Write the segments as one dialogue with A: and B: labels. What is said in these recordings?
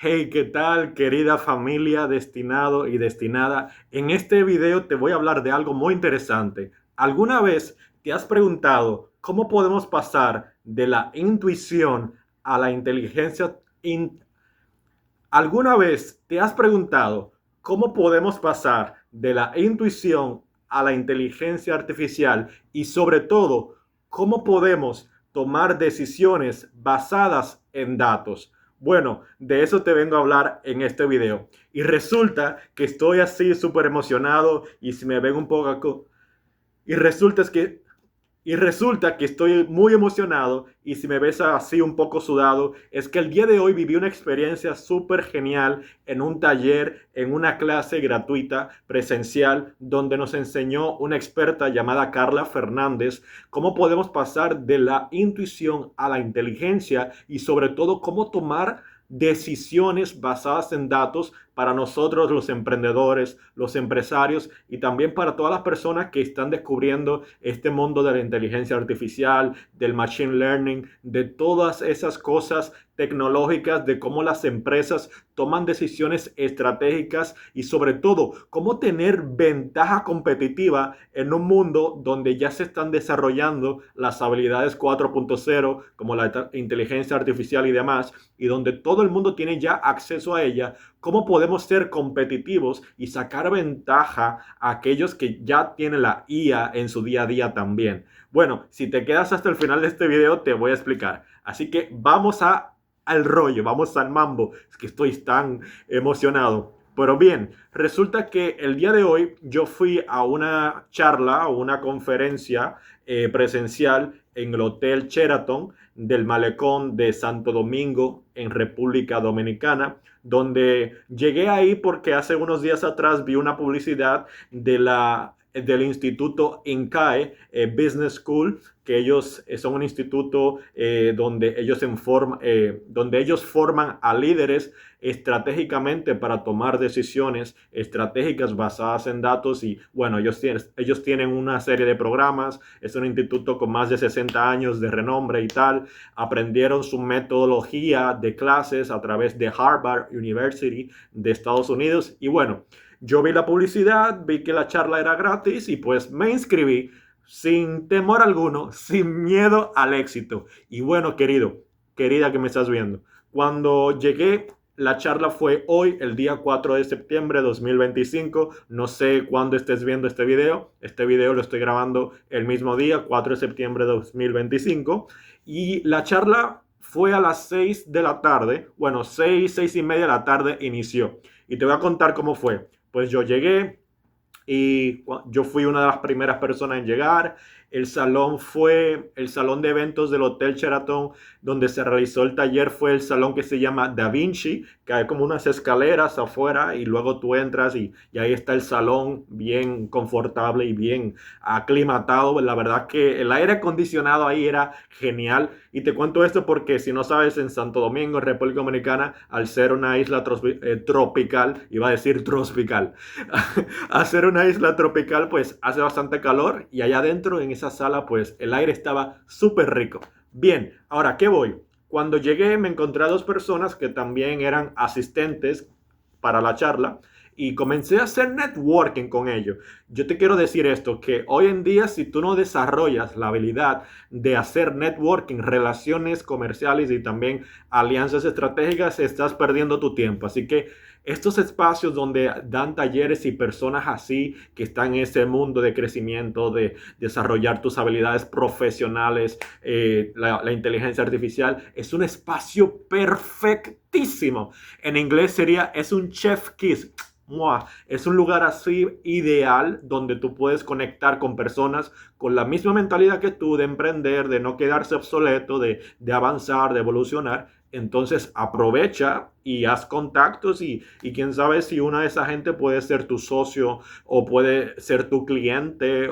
A: Hey, ¿qué tal, querida familia destinado y destinada? En este video te voy a hablar de algo muy interesante. ¿Alguna vez te has preguntado cómo podemos pasar de la intuición a la inteligencia? ¿Alguna vez te has preguntado cómo podemos pasar de la intuición a la inteligencia artificial y sobre todo cómo podemos tomar decisiones basadas en datos? Bueno, de eso te vengo a hablar en este video. Y resulta que estoy así súper emocionado y si me ven un poco... Y resulta es que estoy muy emocionado y si me ves así un poco sudado, es que el día de hoy viví una experiencia súper genial en un taller, en una clase gratuita presencial, donde nos enseñó una experta llamada Carla Fernández cómo podemos pasar de la intuición a la inteligencia y sobre todo cómo tomar decisiones basadas en datos para nosotros los emprendedores, los empresarios y también para todas las personas que están descubriendo este mundo de la inteligencia artificial, del machine learning, de todas esas cosas tecnológicas, de cómo las empresas toman decisiones estratégicas y sobre todo cómo tener ventaja competitiva en un mundo donde ya se están desarrollando las habilidades 4.0 como la inteligencia artificial y demás y donde todo el mundo tiene ya acceso a ella. ¿Cómo podemos ser competitivos y sacar ventaja a aquellos que ya tienen la IA en su día a día también? Bueno, si te quedas hasta el final de este video te voy a explicar. Así que al rollo, vamos al mambo. Es que estoy tan emocionado. Pero bien, resulta que el día de hoy yo fui a una charla o una conferencia presencial en el Hotel Sheraton del Malecón de Santo Domingo en República Dominicana, donde llegué ahí porque hace unos días atrás vi una publicidad del Instituto INCAE Business School, que ellos son un instituto donde ellos forman a líderes estratégicamente para tomar decisiones estratégicas basadas en datos y bueno, ellos tienen una serie de programas, es un instituto con más de 60 años de renombre y tal, aprendieron su metodología de clases a través de Harvard University de Estados Unidos y bueno, yo vi la publicidad, vi que la charla era gratis y pues me inscribí sin temor alguno, sin miedo al éxito. Y bueno, querida que me estás viendo, cuando llegué, la charla fue hoy, el día 4 de septiembre de 2025. No sé cuándo estés viendo este video. Este video lo estoy grabando el mismo día, 4 de septiembre de 2025. Y la charla fue a las 6 de la tarde. Bueno, 6 y media de la tarde inició. Y te voy a contar cómo fue. Pues yo llegué, y yo fui una de las primeras personas en llegar. El salón fue el salón de eventos del Hotel Sheraton, donde se realizó el taller, fue el salón que se llama Da Vinci, que hay como unas escaleras afuera y luego tú entras y ahí está el salón bien confortable y bien aclimatado. La verdad que el aire acondicionado ahí era genial. Y te cuento esto porque si no sabes, en Santo Domingo, en República Dominicana, al ser una isla tropical, iba a decir tropical, hacer una isla tropical, pues hace bastante calor y allá adentro en esa sala, pues el aire estaba súper rico. Bien, ahora, ¿qué voy? Cuando llegué me encontré a dos personas que también eran asistentes para la charla y comencé a hacer networking con ellos. Yo te quiero decir esto, que hoy en día si tú no desarrollas la habilidad de hacer networking, relaciones comerciales y también alianzas estratégicas, estás perdiendo tu tiempo. Así que estos espacios donde dan talleres y personas así que están en ese mundo de crecimiento, de desarrollar tus habilidades profesionales, la inteligencia artificial, es un espacio perfectísimo. En inglés sería, es un chef kiss. Es un lugar así ideal donde tú puedes conectar con personas con la misma mentalidad que tú de emprender, de no quedarse obsoleto, de avanzar, de evolucionar. Entonces aprovecha y haz contactos y quién sabe si una de esa gente puede ser tu socio o puede ser tu cliente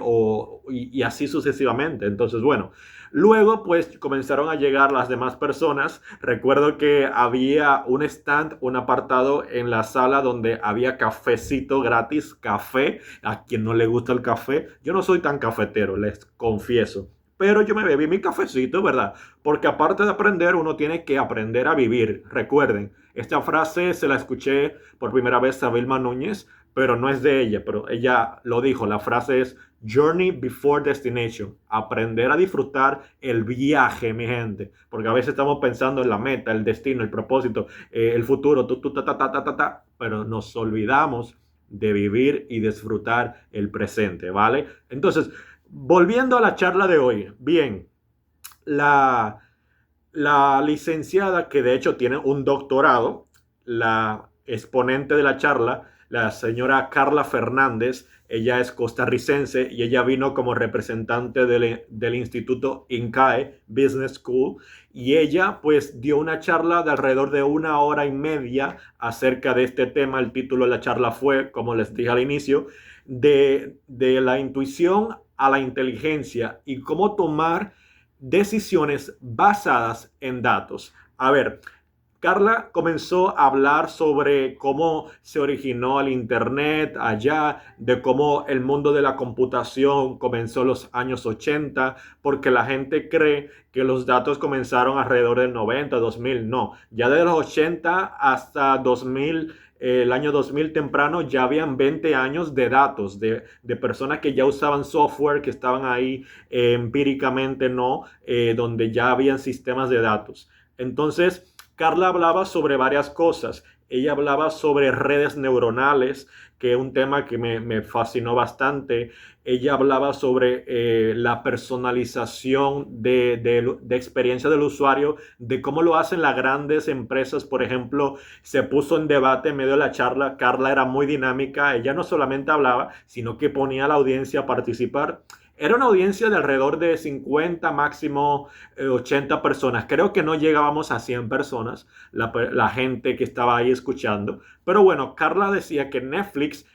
A: y así sucesivamente. Entonces, bueno, luego pues comenzaron a llegar las demás personas. Recuerdo que había un stand, un apartado en la sala donde había cafecito gratis, café. A quien no le gusta el café, yo no soy tan cafetero, les confieso. pero yo me bebí mi cafecito, ¿verdad? Porque aparte de aprender, uno tiene que aprender a vivir. Recuerden, esta frase se la escuché por primera vez a Vilma Núñez, pero no es de ella, pero ella lo dijo. La frase es Journey before destination. Aprender a disfrutar el viaje, mi gente. Porque a veces estamos pensando en la meta, el destino, el propósito, el futuro, pero nos olvidamos de vivir y disfrutar el presente, ¿vale? Entonces, volviendo a la charla de hoy, bien, la, la licenciada, que de hecho tiene un doctorado, la exponente de la charla, la señora Carla Fernández, ella es costarricense y ella vino como representante del Instituto INCAE Business School, y ella pues dio una charla de alrededor de 1 hora y media acerca de este tema. El título de la charla fue, como les dije al inicio, de la intuición a la inteligencia y cómo tomar decisiones basadas en datos. A ver, Carla comenzó a hablar sobre cómo se originó el Internet allá, de cómo el mundo de la computación comenzó en los años 80, porque la gente cree que los datos comenzaron alrededor del 90, 2000. No, ya de los 80 hasta 2000, el año 2000 temprano, ya habían 20 años de datos, de personas que ya usaban software, que estaban ahí empíricamente, no, donde ya habían sistemas de datos. Entonces, Carla hablaba sobre varias cosas. Ella hablaba sobre redes neuronales, que es un tema que me fascinó bastante. Ella hablaba sobre la personalización de experiencia del usuario, de cómo lo hacen las grandes empresas. Por ejemplo, se puso en debate en medio de la charla. Carla era muy dinámica. Ella no solamente hablaba, sino que ponía a la audiencia a participar. Era una audiencia de alrededor de 50, máximo 80 personas. Creo que no llegábamos a 100 personas, la gente que estaba ahí escuchando. Pero bueno, Carla decía que Netflix,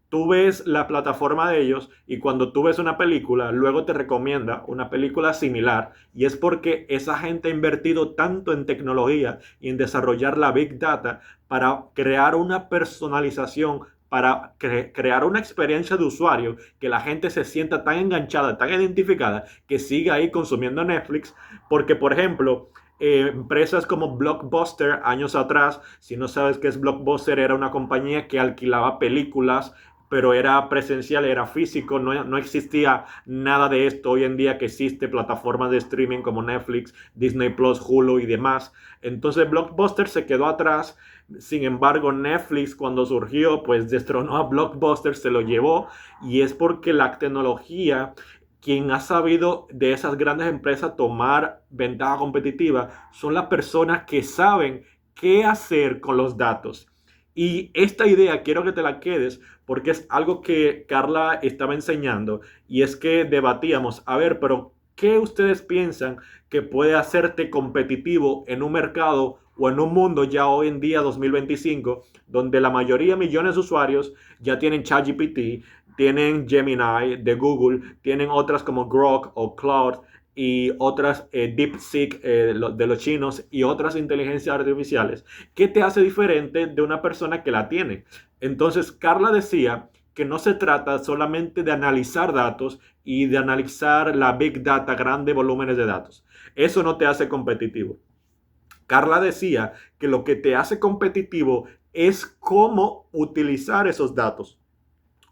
A: tú ves la plataforma de ellos y cuando tú ves una película, luego te recomienda una película similar. Y es porque esa gente ha invertido tanto en tecnología y en desarrollar la Big Data para crear una personalización, para crear una experiencia de usuario que la gente se sienta tan enganchada, tan identificada, que siga ahí consumiendo Netflix. Porque, por ejemplo, empresas como Blockbuster, años atrás, si no sabes qué es Blockbuster, era una compañía que alquilaba películas, pero era presencial, era físico. No existía nada de esto hoy en día que existe, plataformas de streaming como Netflix, Disney Plus, Hulu y demás. Entonces Blockbuster se quedó atrás. Sin embargo, Netflix, cuando surgió, pues destronó a Blockbuster, se lo llevó, y es porque la tecnología, quien ha sabido de esas grandes empresas tomar ventaja competitiva, son las personas que saben qué hacer con los datos. Y esta idea quiero que te la quedes porque es algo que Carla estaba enseñando, y es que debatíamos, a ver, pero ¿qué ustedes piensan que puede hacerte competitivo en un mercado o en un mundo ya hoy en día 2025, donde la mayoría, millones de usuarios, ya tienen ChatGPT, tienen Gemini de Google, tienen otras como Grok o Cloud y otras DeepSeek de los chinos y otras inteligencias artificiales? ¿Qué te hace diferente de una persona que la tiene? Entonces, Carla decía que no se trata solamente de analizar datos y de analizar la Big Data, grandes volúmenes de datos. Eso no te hace competitivo. Carla decía que lo que te hace competitivo es cómo utilizar esos datos.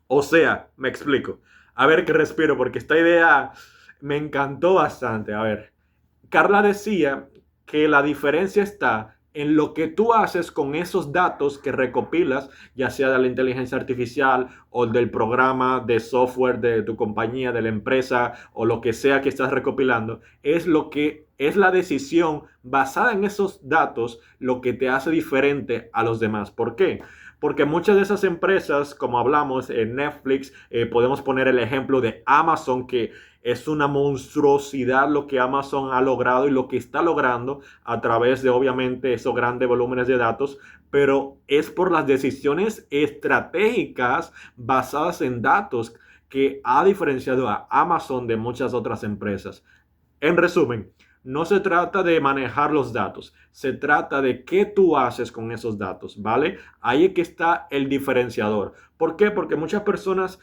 A: O sea, me explico. A ver que respiro porque esta idea me encantó bastante. A ver, Carla decía que la diferencia está en lo que tú haces con esos datos que recopilas, ya sea de la inteligencia artificial o del programa de software de tu compañía, de la empresa o lo que sea que estás recopilando. Es lo que es la decisión basada en esos datos lo que te hace diferente a los demás. ¿Por qué? Porque muchas de esas empresas, como hablamos en Netflix, podemos poner el ejemplo de Amazon, que es una monstruosidad lo que Amazon ha logrado y lo que está logrando a través de, obviamente, esos grandes volúmenes de datos, pero es por las decisiones estratégicas basadas en datos que ha diferenciado a Amazon de muchas otras empresas. En resumen, No se trata de manejar los datos, se trata de qué tú haces con esos datos, ¿vale? Ahí es que está el diferenciador. ¿Por qué? Porque muchas personas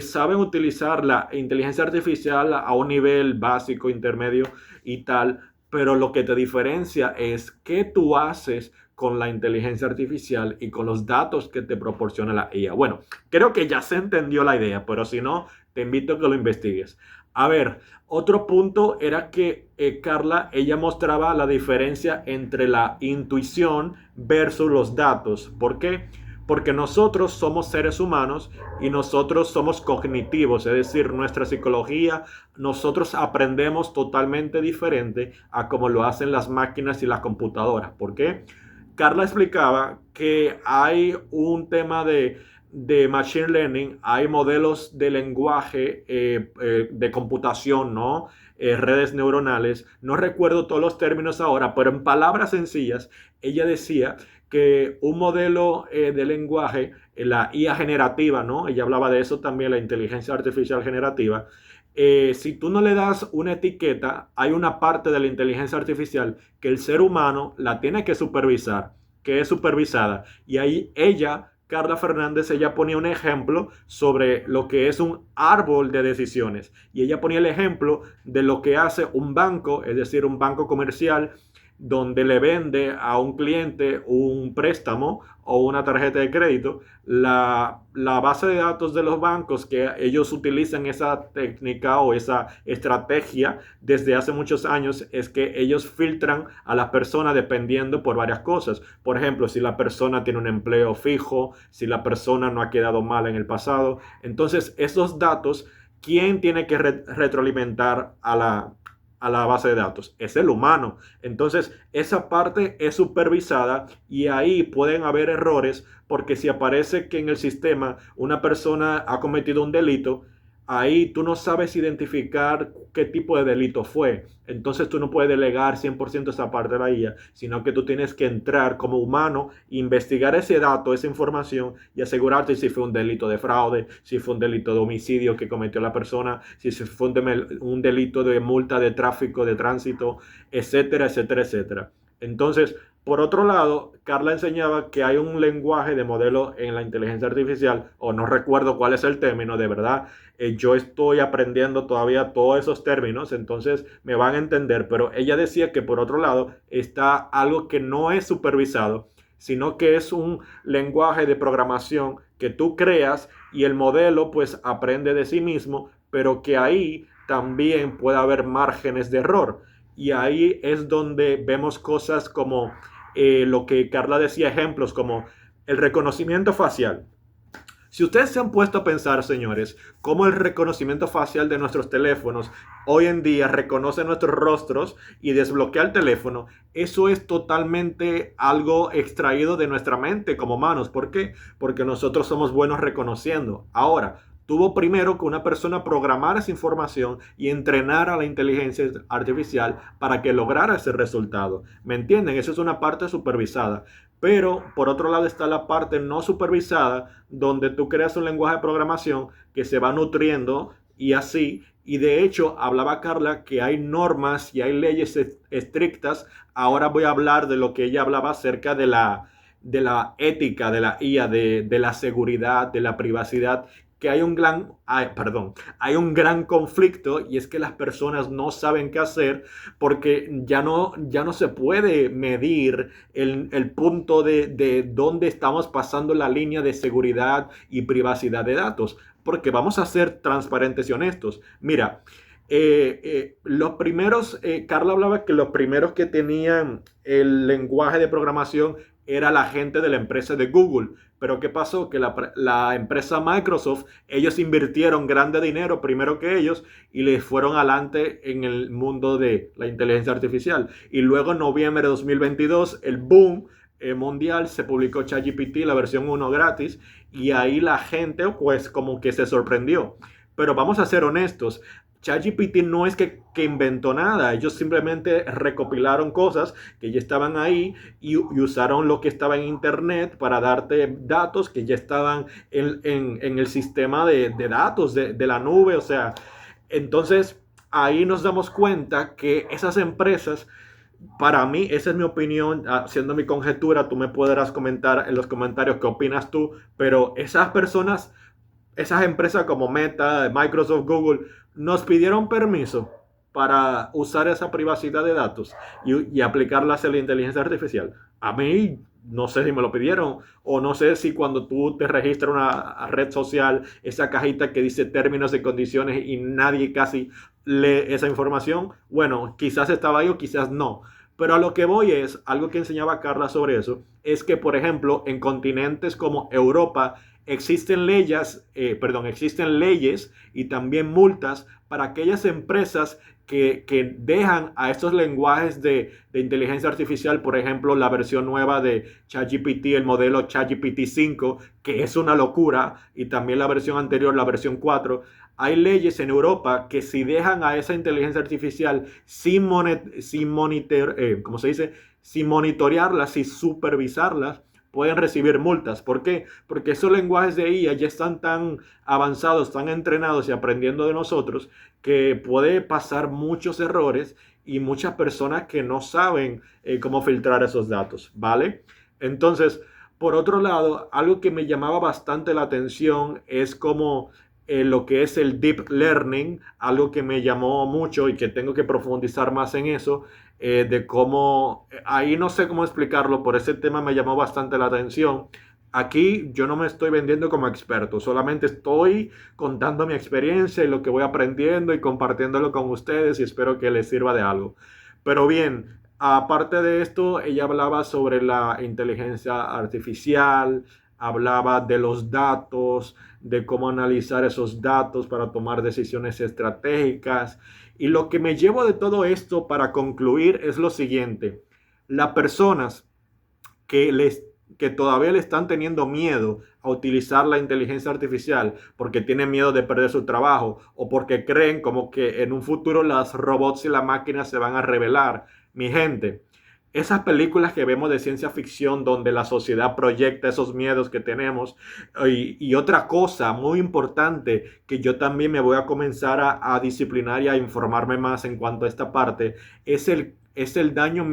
A: saben utilizar la inteligencia artificial a un nivel básico, intermedio y tal, pero lo que te diferencia es qué tú haces con la inteligencia artificial y con los datos que te proporciona la IA. Bueno, creo que ya se entendió la idea, pero si no, te invito a que lo investigues. A ver, otro punto era que Carla, ella mostraba la diferencia entre la intuición versus los datos. ¿Por qué? Porque nosotros somos seres humanos y nosotros somos cognitivos, es decir, nuestra psicología, nosotros aprendemos totalmente diferente a como lo hacen las máquinas y las computadoras. ¿Por qué? Carla explicaba que hay un tema de machine learning, hay modelos de lenguaje, de computación, ¿no? Redes neuronales. No recuerdo todos los términos ahora, pero en palabras sencillas, ella decía que un modelo de lenguaje, la IA generativa, ¿no? Ella hablaba de eso también, la inteligencia artificial generativa. Si tú no le das una etiqueta, hay una parte de la inteligencia artificial que el ser humano la tiene que supervisar, que es supervisada. Y ahí ella, Carla Fernández, ella ponía un ejemplo sobre lo que es un árbol de decisiones. Y ella ponía el ejemplo de lo que hace un banco, es decir, un banco comercial, donde le vende a un cliente un préstamo o una tarjeta de crédito, la base de datos de los bancos que ellos utilizan esa técnica o esa estrategia desde hace muchos años es que ellos filtran a las personas dependiendo por varias cosas. Por ejemplo, si la persona tiene un empleo fijo, si la persona no ha quedado mal en el pasado. Entonces, esos datos, ¿quién tiene que retroalimentar a la base de datos? Es el humano. Entonces, esa parte es supervisada y ahí pueden haber errores porque si aparece que en el sistema una persona ha cometido un delito, ahí tú no sabes identificar qué tipo de delito fue. Entonces tú no puedes delegar 100% esa parte de la IA, sino que tú tienes que entrar como humano, investigar ese dato, esa información y asegurarte si fue un delito de fraude, si fue un delito de homicidio que cometió la persona, si fue un delito de multa de tráfico, de tránsito, etcétera, etcétera, etcétera. Entonces, por otro lado, Carla enseñaba que hay un lenguaje de modelo en la inteligencia artificial, o no recuerdo cuál es el término, de verdad, yo estoy aprendiendo todavía todos esos términos, entonces me van a entender, pero ella decía que por otro lado está algo que no es supervisado, sino que es un lenguaje de programación que tú creas y el modelo pues aprende de sí mismo, pero que ahí también puede haber márgenes de error. Y ahí es donde vemos cosas como lo que Carla decía, ejemplos como el reconocimiento facial. Si ustedes se han puesto a pensar, señores, cómo el reconocimiento facial de nuestros teléfonos hoy en día reconoce nuestros rostros y desbloquea el teléfono, eso es totalmente algo extraído de nuestra mente como humanos. ¿Por qué? Porque nosotros somos buenos reconociendo. Ahora, tuvo primero que una persona programar esa información y entrenar a la inteligencia artificial para que lograra ese resultado. ¿Me entienden? Eso es una parte supervisada. Pero por otro lado está la parte no supervisada, donde tú creas un lenguaje de programación que se va nutriendo y así. Y de hecho, hablaba Carla que hay normas y hay leyes estrictas. Ahora voy a hablar de lo que ella hablaba acerca de la ética de la IA, de la seguridad, de la privacidad, que hay un gran conflicto y es que las personas no saben qué hacer porque ya no se puede medir el punto de dónde estamos pasando la línea de seguridad y privacidad de datos. Porque vamos a ser transparentes y honestos. Mira, los primeros, Carla hablaba que los primeros que tenían el lenguaje de programación era la gente de la empresa de Google. Pero ¿qué pasó? Que la empresa Microsoft, ellos invirtieron grande dinero primero que ellos y les fueron adelante en el mundo de la inteligencia artificial. Y luego en noviembre de 2022, el boom mundial, se publicó ChatGPT, la versión 1 gratis, y ahí la gente pues como que se sorprendió. Pero vamos a ser honestos, ChatGPT no es que inventó nada, ellos simplemente recopilaron cosas que ya estaban ahí y usaron lo que estaba en internet para darte datos que ya estaban en el sistema de datos de la nube, o sea, entonces ahí nos damos cuenta que esas empresas, para mí, esa es mi opinión, haciendo mi conjetura, tú me podrás comentar en los comentarios qué opinas tú, pero esas personas, esas empresas como Meta, Microsoft, Google, nos pidieron permiso para usar esa privacidad de datos y aplicarlas a la inteligencia artificial. A mí no sé si me lo pidieron o no sé si cuando tú te registras una red social, esa cajita que dice términos y condiciones y nadie casi lee esa información, bueno, quizás estaba ahí o quizás no. Pero a lo que voy es, algo que enseñaba Carla sobre eso, es que, por ejemplo, en continentes como Europa existen leyes y también multas para aquellas empresas que dejan a estos lenguajes de inteligencia artificial, por ejemplo, la versión nueva de ChatGPT, el modelo ChatGPT 5, que es una locura, y también la versión anterior, la versión 4. Hay leyes en Europa que si dejan a esa inteligencia artificial ¿cómo se dice? Sin monitorearlas, sin supervisarlas, pueden recibir multas. ¿Por qué? Porque esos lenguajes de IA ya están tan avanzados, tan entrenados y aprendiendo de nosotros que puede pasar muchos errores y muchas personas que no saben cómo filtrar esos datos, ¿vale? Entonces, por otro lado, algo que me llamaba bastante la atención es como lo que es el deep learning, algo que me llamó mucho y que tengo que profundizar más en eso, de cómo, ahí no sé cómo explicarlo, por ese tema me llamó bastante la atención. Aquí yo no me estoy vendiendo como experto, solamente estoy contando mi experiencia y lo que voy aprendiendo y compartiéndolo con ustedes y espero que les sirva de algo. Pero bien, aparte de esto, ella hablaba sobre la inteligencia artificial, hablaba de los datos, de cómo analizar esos datos para tomar decisiones estratégicas. Y lo que me llevo de todo esto para concluir es lo siguiente. Las personas que, que todavía le están teniendo miedo a utilizar la inteligencia artificial porque tienen miedo de perder su trabajo o porque creen como que en un futuro las robots y las máquinas se van a rebelar. Mi gente, esas películas que vemos de ciencia ficción donde la sociedad proyecta esos miedos que tenemos y otra cosa muy importante que yo también me voy a comenzar a disciplinar y a informarme más en cuanto a esta parte es el daño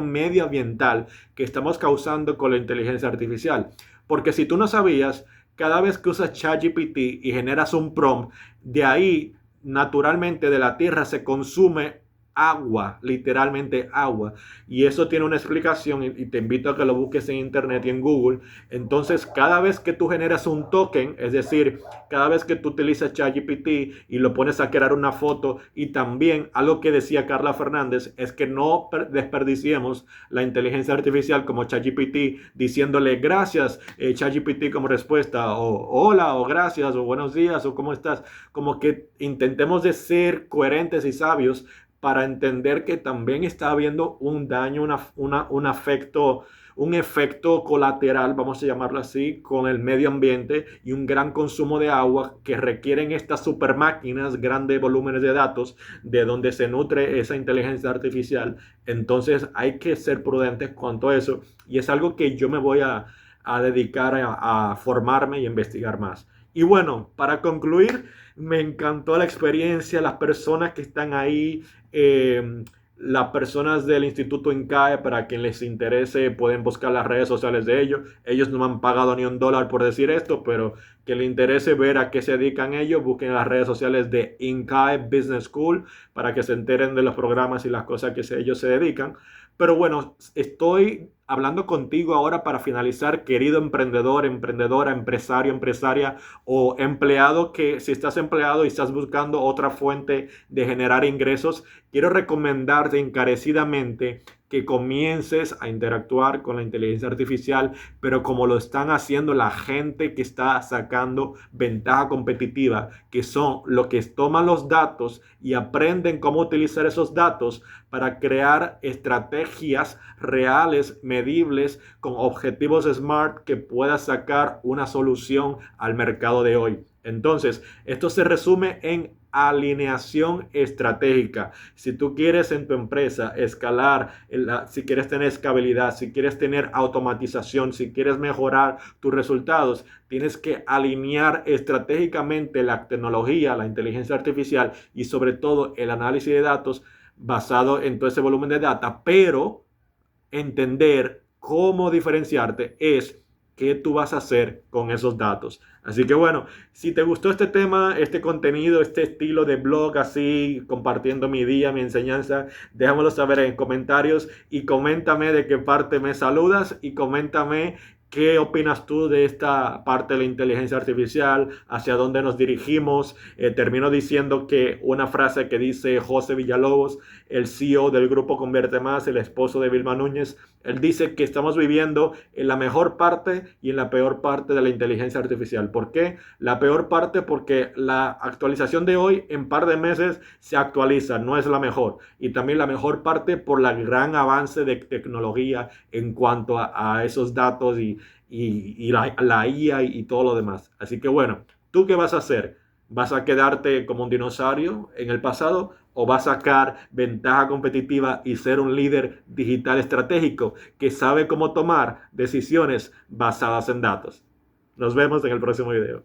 A: medioambiental que estamos causando con la inteligencia artificial. Porque si tú no sabías, cada vez que usas ChatGPT y generas un prompt, de ahí naturalmente de la tierra se consume agua, literalmente agua. Y eso tiene una explicación y te invito a que lo busques en internet y en Google. Entonces, cada vez que tú generas un token, es decir, cada vez que tú utilizas ChatGPT y lo pones a crear una foto, y también algo que decía Carla Fernández es que no desperdiciemos la inteligencia artificial como ChatGPT diciéndole gracias ChatGPT como respuesta o hola o gracias o buenos días o cómo estás. Como que intentemos de ser coherentes y sabios para entender que también está habiendo un daño, un efecto colateral, vamos a llamarlo así, con el medio ambiente y un gran consumo de agua que requieren estas super máquinas, grandes volúmenes de datos, de donde se nutre esa inteligencia artificial. Entonces hay que ser prudentes cuanto a eso y es algo que yo me voy a dedicar a formarme y a investigar más. Y bueno, para concluir, me encantó la experiencia, las personas que están ahí, las personas del Instituto INCAE, para quien les interese, pueden buscar las redes sociales de ellos. Ellos no me han pagado ni un dólar por decir esto, pero que les interese ver a qué se dedican ellos, busquen las redes sociales de INCAE Business School para que se enteren de los programas y las cosas que ellos se dedican. Pero bueno, estoy hablando contigo ahora para finalizar, querido emprendedor, emprendedora, empresario, empresaria o empleado, que si estás empleado y estás buscando otra fuente de generar ingresos, quiero recomendarte encarecidamente que comiences a interactuar con la inteligencia artificial, pero como lo están haciendo la gente que está sacando ventaja competitiva, que son los que toman los datos y aprenden cómo utilizar esos datos para crear estrategias reales, medibles, con objetivos SMART que pueda sacar una solución al mercado de hoy. Entonces, esto se resume en alineación estratégica. Si tú quieres en tu empresa escalar, si quieres tener escalabilidad, si quieres tener automatización, si quieres mejorar tus resultados, tienes que alinear estratégicamente la tecnología, la inteligencia artificial y sobre todo el análisis de datos basado en todo ese volumen de data, pero entender cómo diferenciarte es qué tú vas a hacer con esos datos. Así que bueno, si te gustó este tema, este contenido, este estilo de blog así, compartiendo mi día, mi enseñanza, déjamelo saber en comentarios y coméntame de qué parte me saludas y coméntame qué opinas tú de esta parte de la inteligencia artificial, hacia dónde nos dirigimos. Termino diciendo que una frase que dice José Villalobos, el CEO del grupo Convierte Más, el esposo de Vilma Núñez, él dice que estamos viviendo en la mejor parte y en la peor parte de la inteligencia artificial. ¿Por qué? La peor parte porque la actualización de hoy en par de meses se actualiza, no es la mejor. Y también la mejor parte por la gran avance de tecnología en cuanto a esos datos y la IA y todo lo demás. Así que bueno, ¿tú qué vas a hacer? ¿Vas a quedarte como un dinosaurio en el pasado o vas a sacar ventaja competitiva y ser un líder digital estratégico que sabe cómo tomar decisiones basadas en datos? Nos vemos en el próximo video.